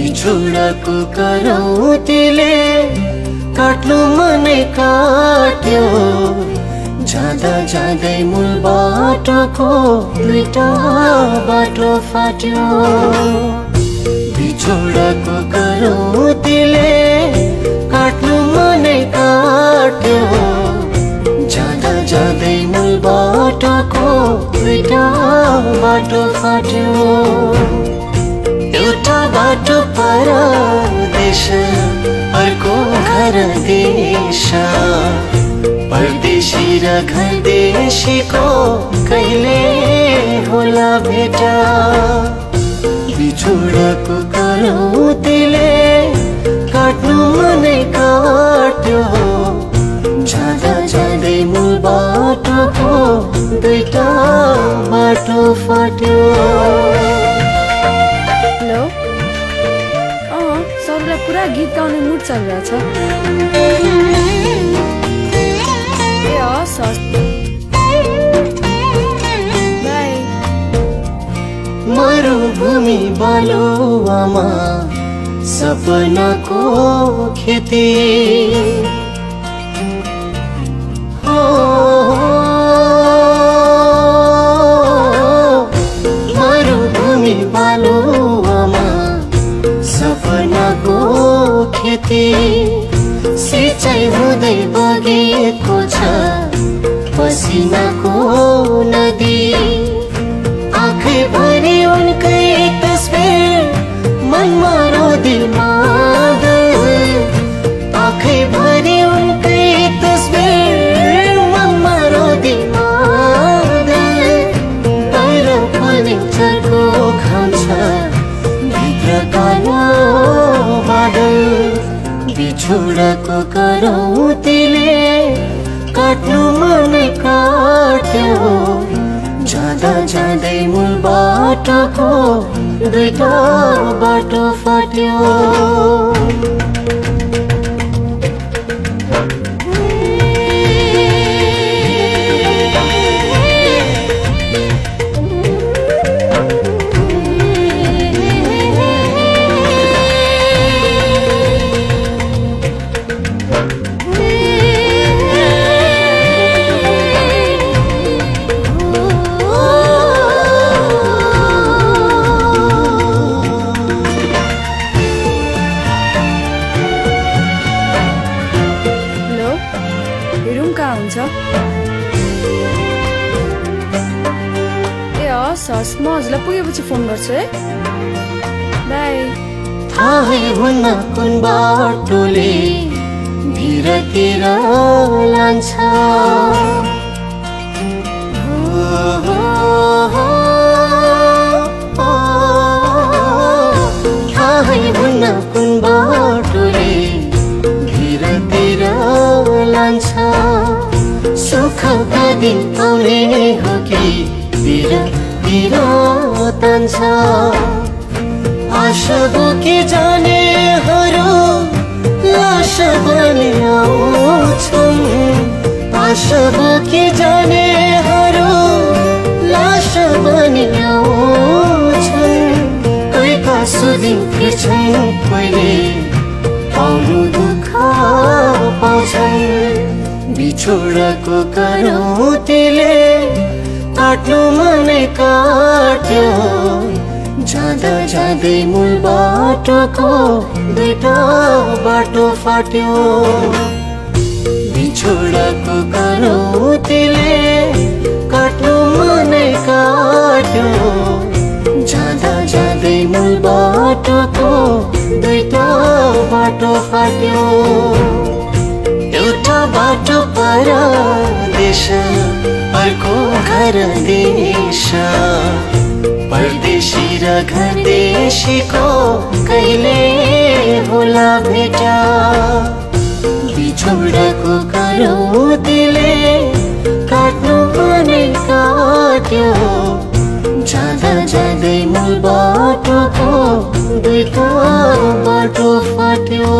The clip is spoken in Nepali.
बिछोडको करौतीले काट्नु मनै काट्यो। जाँदा जाँदै मूल बाटोको दुईटा बाटो फाट्यो। बिछोडको करौतीले काट्नु मनै काट्यो। जाँदा जाँदै मूल बाटोको दुईटा बाटो फाट्यो। एउटा बाटो परदेश, अर्को घर देश। परदेशी र घर देशीको कहिले होला भेटा। बिछोडको करौतीले काट्नु मनै काट्यो। जाँदा जाँदै मूल बाटोको दुईटा बाटो फाट्यो। हेलो, सबलाई पुरा गीत गाउने मुड चलिरहेछ। ए हस् हस्, बाई। मरुभूमि बालुवामा सपनाको खेती। मरुभूमि बालुवामा सपनाको खेती। सिँचाइ हुँदै बगेको छ पसिनाको नदी। आँखैभरि उनकै तस्बिर मनमा रोदी मादल। आँखैभरि उनकै तस्बिर मनमा रोदी मादल। बाहिर पनि चर्को घाम छ, भित्र कालो बादल। बिछोडको करौतीले काट्नु मनै काट्यो। जाँदा जाँदै मूल बाटोको दुईटा बाटो फाट्यो। ए हस् हस्, म हजुरलाई पुगेपछि फोन गर्छु है। बाई। थाहै हुन्न कुन बाटोले भिरतिर लान्छ। थाहै हुन्न कुन बाटोले भिरतिर लान्छ। सुखका दिन आउने हो कि तिर तान्छ। आशा बोकी जानेहरू लास बनि आउँछन्। आशा बोकी जानेहरू लास बनि आउँछन्। कोहीका सुदिन फिर्छन्, कोहीले पाउनु दुःख पाउँछन्। बिछोडको करौतीले काट्नु मनै काट्यो। जाँदा जाँदै मूल बाटोको दुईटा बाटो फाट्यो। बिछोडको करौतीले काट्नु मनै काट्यो। जाँदा जाँदै मूल बाटोको दुईटा बाटो फाट्यो। एउटा बाटो परदेश, अर्को घर देश। परदेशी र घर देशीको कहिले होला भेटा। बिछोडको करौतीले काट्नु मनै काट्यो। जाँदा जाँदै मूल बाटोको दुईटा बाटो फाट्यो।